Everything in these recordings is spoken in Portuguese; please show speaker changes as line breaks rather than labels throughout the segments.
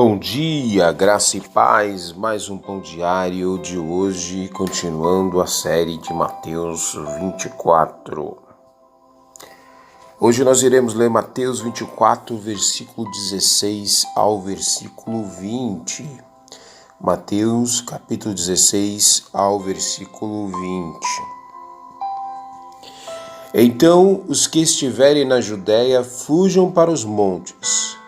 Bom dia, graça e paz, mais um pão diário de hoje, continuando a série de Mateus 24. Hoje nós iremos ler Mateus 24, versículo 16 ao versículo 20. Mateus, capítulo 16 ao versículo 20. Então os que estiverem na Judéia fujam para os montes.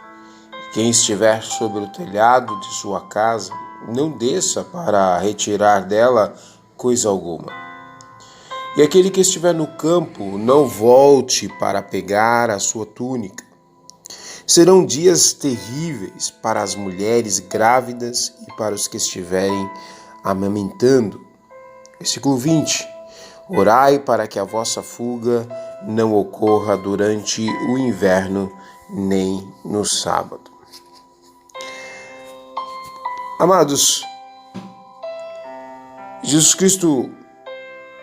Quem estiver sobre o telhado de sua casa, não desça para retirar dela coisa alguma. E aquele que estiver no campo, não volte para pegar a sua túnica. Serão dias terríveis para as mulheres grávidas e para os que estiverem amamentando. Versículo 20. Orai para que a vossa fuga não ocorra durante o inverno, nem no sábado. Amados, Jesus Cristo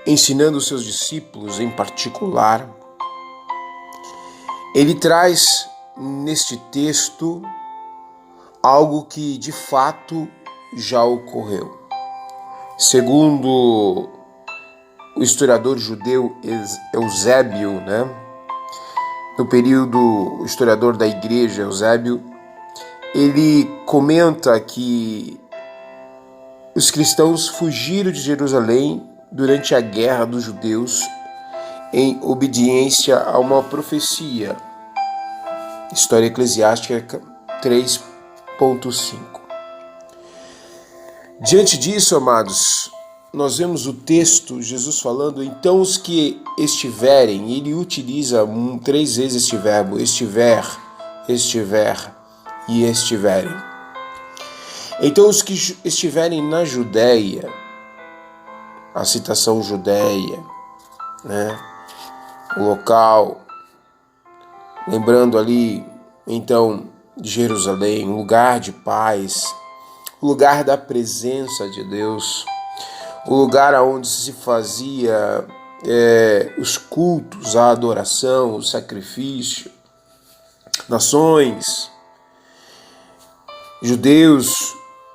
ensinando os seus discípulos em particular, ele traz neste texto algo que de fato já ocorreu. Segundo o historiador judeu Eusébio, no período, o historiador da igreja Eusébio, ele comenta que os cristãos fugiram de Jerusalém durante a guerra dos judeus em obediência a uma profecia. História Eclesiástica 3.5. Diante disso, amados, nós vemos o texto, Jesus falando, então os que estiverem, ele utiliza 3 vezes este verbo, estiver e estiverem. Então os que estiverem na Judéia, a citação Judéia, o local, lembrando ali, então, de Jerusalém, um lugar de paz, o lugar da presença de Deus, o lugar onde se fazia os cultos, a adoração, o sacrifício, nações, judeus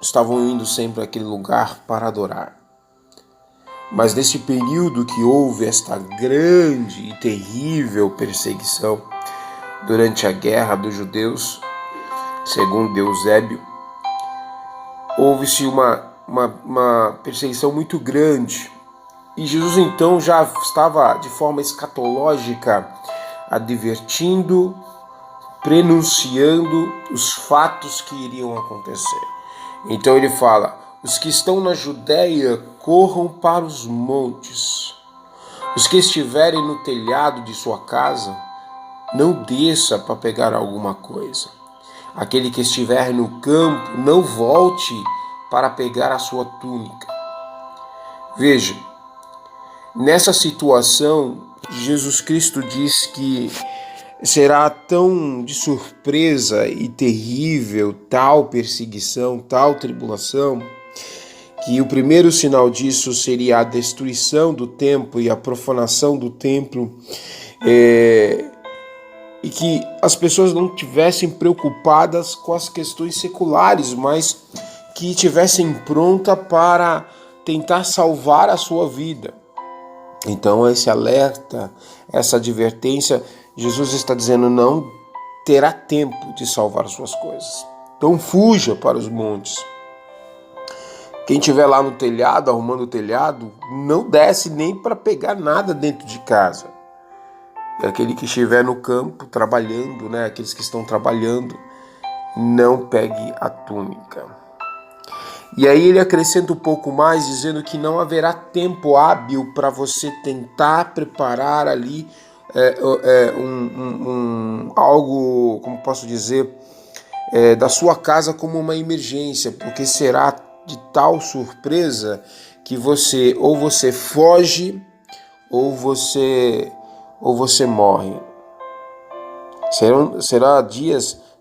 estavam indo sempre àquele lugar para adorar. Mas nesse período que houve esta grande e terrível perseguição durante a guerra dos judeus, segundo Eusébio, houve-se uma perseguição muito grande. E Jesus então já estava de forma escatológica advertindo, prenunciando os fatos que iriam acontecer. Então ele fala: os que estão na Judéia corram para os montes. Os que estiverem no telhado de sua casa, não desça para pegar alguma coisa. Aquele que estiver no campo, não volte para pegar a sua túnica. Veja, nessa situação, Jesus Cristo diz que será tão de surpresa e terrível tal perseguição, tal tribulação, que o primeiro sinal disso seria a destruição do templo e a profanação do templo, e que as pessoas não tivessem preocupadas com as questões seculares, mas que estivessem prontas para tentar salvar a sua vida. Então esse alerta, essa advertência, Jesus está dizendo, não terá tempo de salvar suas coisas. Então fuja para os montes. Quem estiver lá no telhado, arrumando o telhado, não desce nem para pegar nada dentro de casa. E aquele que estiver no campo trabalhando, aqueles que estão trabalhando, não pegue a túnica. E aí ele acrescenta um pouco mais, dizendo que não haverá tempo hábil para você tentar preparar ali algo, como posso dizer, da sua casa como uma emergência, porque será de tal surpresa que você foge ou você morre.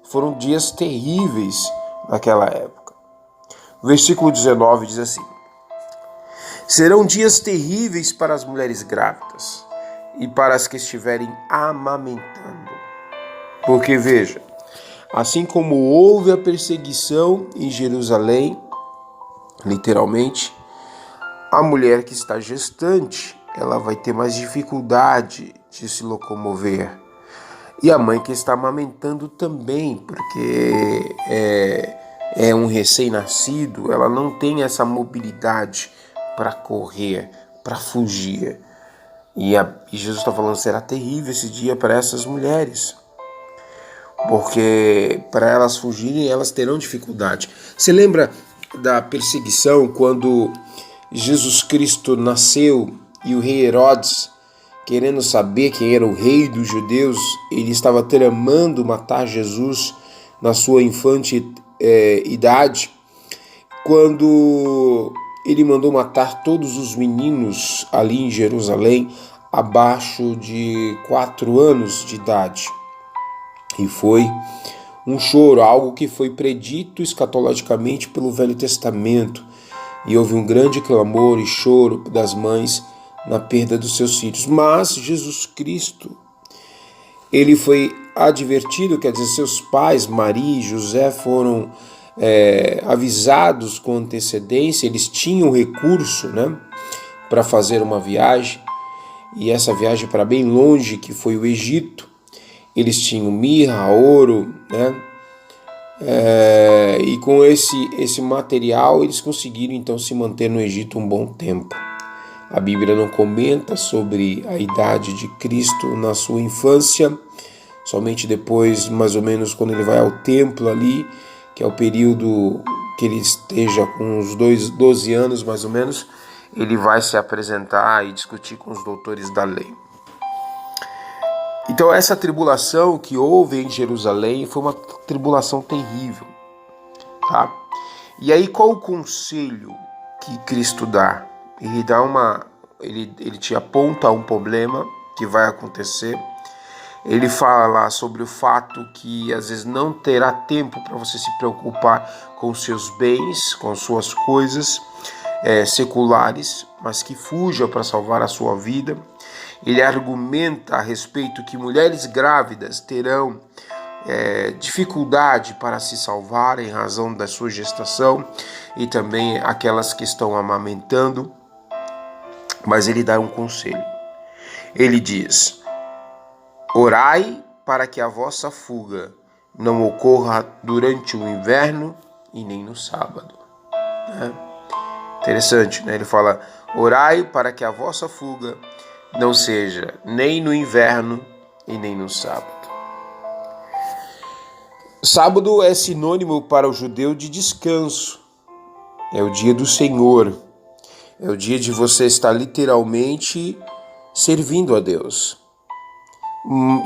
Foram dias terríveis naquela época. O versículo 19 diz assim: serão dias terríveis para as mulheres grávidas e para as que estiverem amamentando. Porque veja, Assim como houve a perseguição em Jerusalém, literalmente, a mulher que está gestante, ela vai ter mais dificuldade de se locomover. E a mãe que está amamentando também, porque é um recém-nascido, ela não tem essa mobilidade para correr, para fugir. E Jesus está falando, será terrível esse dia para essas mulheres, porque para elas fugirem, elas terão dificuldade. Você lembra da perseguição quando Jesus Cristo nasceu e o rei Herodes, querendo saber quem era o rei dos judeus, ele estava tramando matar Jesus na sua infante idade, quando ele mandou matar todos os meninos ali em Jerusalém abaixo de 4 anos de idade. E foi um choro, algo que foi predito escatologicamente pelo Velho Testamento. E houve um grande clamor e choro das mães na perda dos seus filhos. Mas Jesus Cristo, ele foi advertido, quer dizer, seus pais, Maria e José, foram avisados com antecedência, eles tinham recurso, né, para fazer uma viagem, e essa viagem para bem longe, que foi o Egito. Eles tinham mirra, ouro, né? E com esse material eles conseguiram então se manter no Egito um bom tempo. A Bíblia não comenta sobre a idade de Cristo na sua infância, somente depois, mais ou menos, quando ele vai ao templo ali, que é o período que ele esteja com uns 12 anos mais ou menos, ele vai se apresentar e discutir com os doutores da lei. Então essa tribulação que houve em Jerusalém foi uma tribulação terrível, tá? E aí qual o conselho que Cristo dá? Ele te aponta um problema que vai acontecer. Ele fala lá sobre o fato que às vezes não terá tempo para você se preocupar com seus bens, com suas coisas seculares, mas que fuja para salvar a sua vida. Ele argumenta a respeito que mulheres grávidas terão dificuldade para se salvar em razão da sua gestação e também aquelas que estão amamentando. Mas ele dá um conselho. Ele diz: orai para que a vossa fuga não ocorra durante o inverno e nem no sábado. Interessante, né? Ele fala: orai para que a vossa fuga não seja nem no inverno e nem no sábado. Sábado é sinônimo para o judeu de descanso. É o dia do Senhor. É o dia de você estar literalmente servindo a Deus.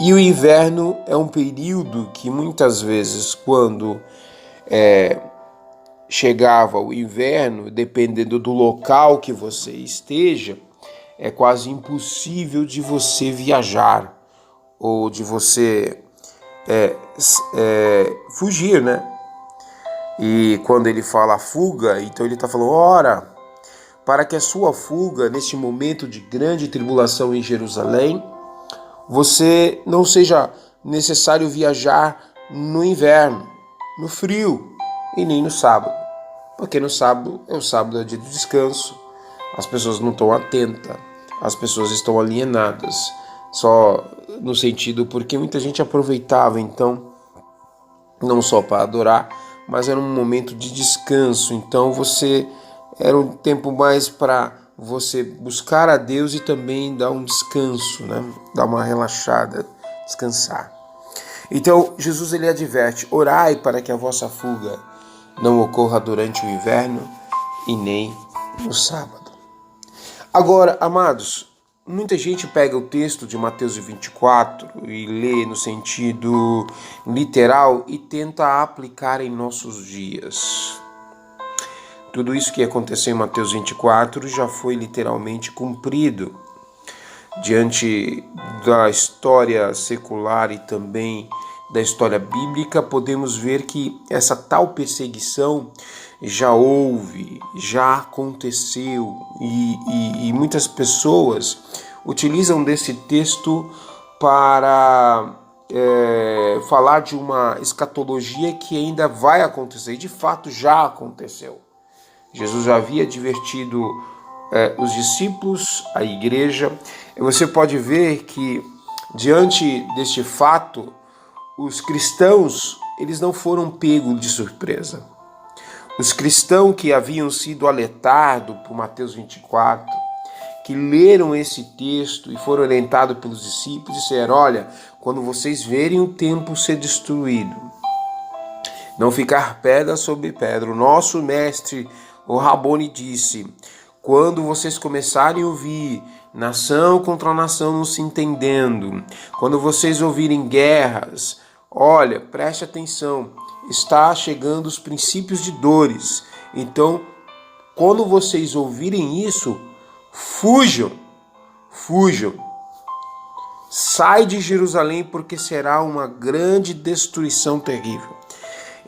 E o inverno é um período que muitas vezes, quando chegava o inverno, dependendo do local que você esteja, é quase impossível de você viajar ou de você fugir, né? E quando ele fala fuga, então ele está falando, ora, para que a sua fuga, neste momento de grande tribulação em Jerusalém, você não seja necessário viajar no inverno, no frio e nem no sábado. Porque no sábado é o dia do descanso, as pessoas não estão atentas, as pessoas estão alienadas, só no sentido porque muita gente aproveitava então, não só para adorar, mas era um momento de descanso, então era um tempo mais para você buscar a Deus e também dar um descanso, né? Dar uma relaxada, descansar. Então Jesus ele adverte, orai para que a vossa fuga não ocorra durante o inverno e nem no sábado. Agora, amados, muita gente pega o texto de Mateus 24 e lê no sentido literal e tenta aplicar em nossos dias. Tudo isso que aconteceu em Mateus 24 já foi literalmente cumprido. Diante da história secular e também da história bíblica, podemos ver que essa tal perseguição já houve, já aconteceu e muitas pessoas utilizam desse texto para falar de uma escatologia que ainda vai acontecer, e de fato já aconteceu. Jesus já havia advertido os discípulos, a igreja, e você pode ver que diante deste fato, os cristãos eles não foram pegos de surpresa. Os cristãos que haviam sido alertados por Mateus 24, que leram esse texto e foram orientados pelos discípulos, disseram: olha, quando vocês verem o templo ser destruído, não ficar pedra sobre pedra. O nosso mestre, o Rabone, disse: quando vocês começarem a ouvir nação contra nação não se entendendo, quando vocês ouvirem guerras, olha, preste atenção, está chegando os princípios de dores. Então, quando vocês ouvirem isso, fujam, sai de Jerusalém, porque será uma grande destruição terrível.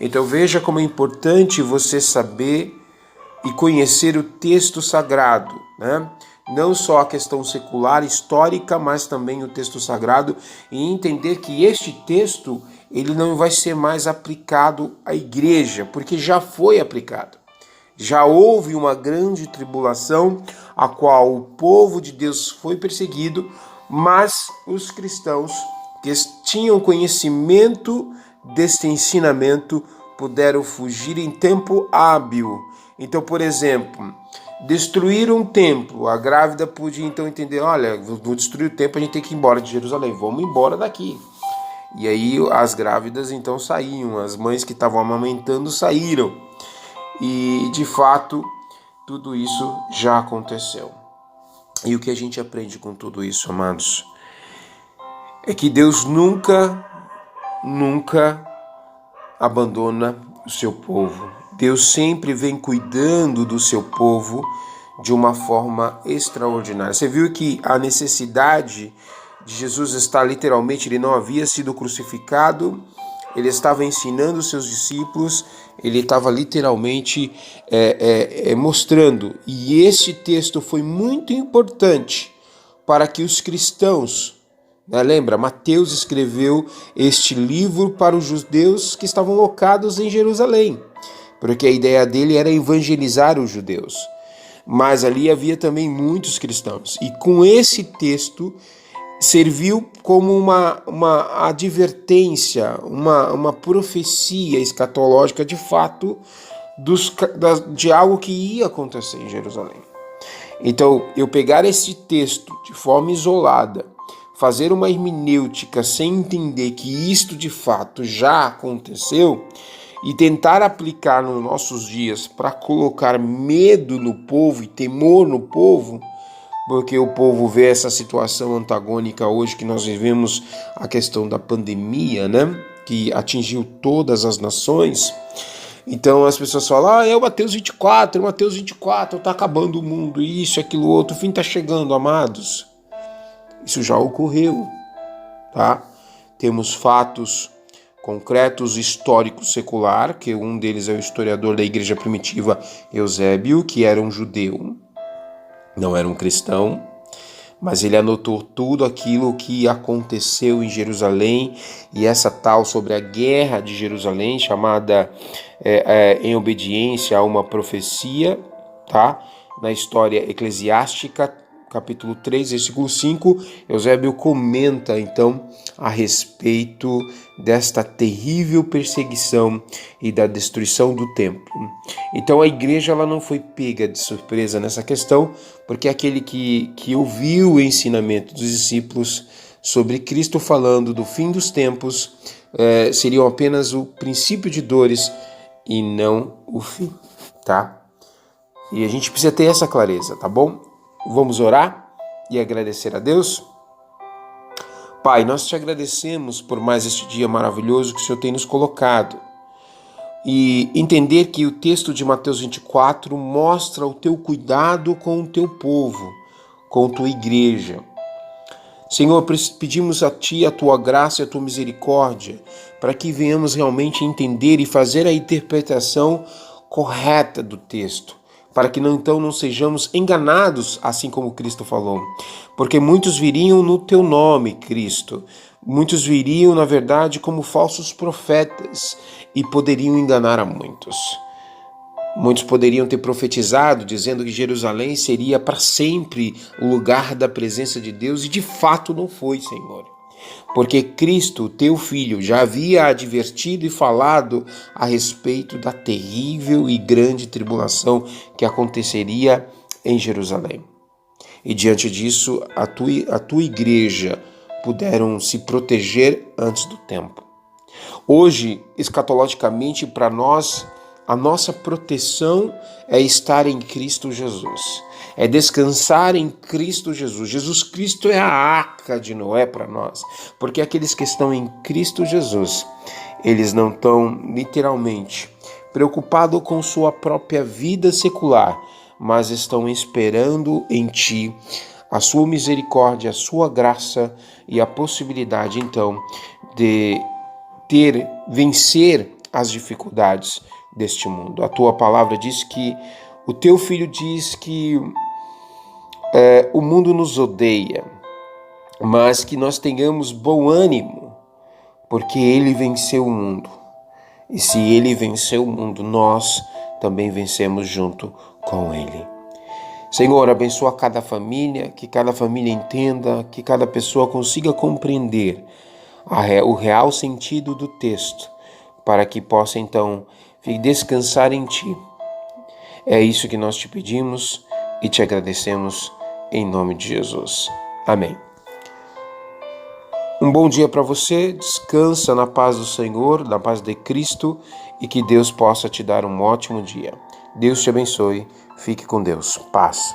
Então veja como é importante você saber e conhecer o texto sagrado, né? Não só a questão secular, histórica, mas também o texto sagrado, e entender que este texto ele não vai ser mais aplicado à igreja, porque já foi aplicado. Já houve uma grande tribulação, a qual o povo de Deus foi perseguido, mas os cristãos que tinham conhecimento deste ensinamento puderam fugir em tempo hábil. Então, por exemplo, destruíram o templo, a grávida podia então entender: olha, vou destruir o templo, a gente tem que ir embora de Jerusalém, vamos embora daqui. E aí as grávidas então saíam, as mães que estavam amamentando saíram. E de fato, tudo isso já aconteceu. E o que a gente aprende com tudo isso, amados, é que Deus nunca abandona o seu povo. Deus sempre vem cuidando do seu povo de uma forma extraordinária. Você viu que a necessidade de Jesus está literalmente, ele não havia sido crucificado, ele estava ensinando os seus discípulos, ele estava literalmente mostrando. E esse texto foi muito importante para que os cristãos, lembra, Mateus escreveu este livro para os judeus que estavam locados em Jerusalém, porque a ideia dele era evangelizar os judeus. Mas ali havia também muitos cristãos. E com esse texto serviu como uma advertência, uma profecia escatológica de fato de algo que ia acontecer em Jerusalém. Então, eu pegar esse texto de forma isolada, fazer uma hermenêutica sem entender que isto de fato já aconteceu e tentar aplicar nos nossos dias para colocar medo no povo e temor no povo, porque o povo vê essa situação antagônica hoje que nós vivemos, a questão da pandemia, né, que atingiu todas as nações. Então as pessoas falam: é o Mateus 24, está acabando o mundo, isso, aquilo, outro, o fim está chegando, amados. Isso já ocorreu, tá? Temos fatos concretos históricos secular, que um deles é o historiador da igreja primitiva Eusébio, que era um judeu, não era um cristão, mas ele anotou tudo aquilo que aconteceu em Jerusalém, e essa tal sobre a guerra de Jerusalém, chamada em obediência a uma profecia, tá? Na história eclesiástica, capítulo 3, versículo 5, Eusébio comenta então a respeito desta terrível perseguição e da destruição do templo. Então a igreja ela não foi pega de surpresa nessa questão, porque aquele que ouviu o ensinamento dos discípulos sobre Cristo falando do fim dos tempos seriam apenas o princípio de dores e não o fim, tá? E a gente precisa ter essa clareza, tá bom? Vamos orar e agradecer a Deus? Pai, nós te agradecemos por mais este dia maravilhoso que o Senhor tem nos colocado. E entender que o texto de Mateus 24 mostra o teu cuidado com o teu povo, com a tua igreja. Senhor, pedimos a Ti a Tua graça e a Tua misericórdia, para que venhamos realmente entender e fazer a interpretação correta do texto, para que não sejamos enganados, assim como Cristo falou. Porque muitos viriam no Teu nome, Cristo, Muitos viriam, na verdade, como falsos profetas e poderiam enganar a muitos. Muitos poderiam ter profetizado, dizendo que Jerusalém seria para sempre o lugar da presença de Deus, e de fato não foi, Senhor. Porque Cristo, teu Filho, já havia advertido e falado a respeito da terrível e grande tribulação que aconteceria em Jerusalém. E diante disso, a tua igreja puderam se proteger antes do tempo. Hoje, escatologicamente, para nós, a nossa proteção é estar em Cristo Jesus, é descansar em Cristo Jesus. Jesus Cristo é a arca de Noé para nós, porque aqueles que estão em Cristo Jesus, eles não estão literalmente preocupados com sua própria vida secular, mas estão esperando em Ti a sua misericórdia, a sua graça e a possibilidade, então, de vencer as dificuldades deste mundo. A tua palavra diz que o teu filho diz que o mundo nos odeia, mas que nós tenhamos bom ânimo, porque ele venceu o mundo. E se ele venceu o mundo, nós também vencemos junto com ele. Senhor, abençoa cada família, que cada família entenda, que cada pessoa consiga compreender o real sentido do texto, para que possa então descansar em Ti. É isso que nós te pedimos e te agradecemos em nome de Jesus. Amém. Um bom dia para você, descansa na paz do Senhor, na paz de Cristo, e que Deus possa te dar um ótimo dia. Deus te abençoe, fique com Deus. Paz.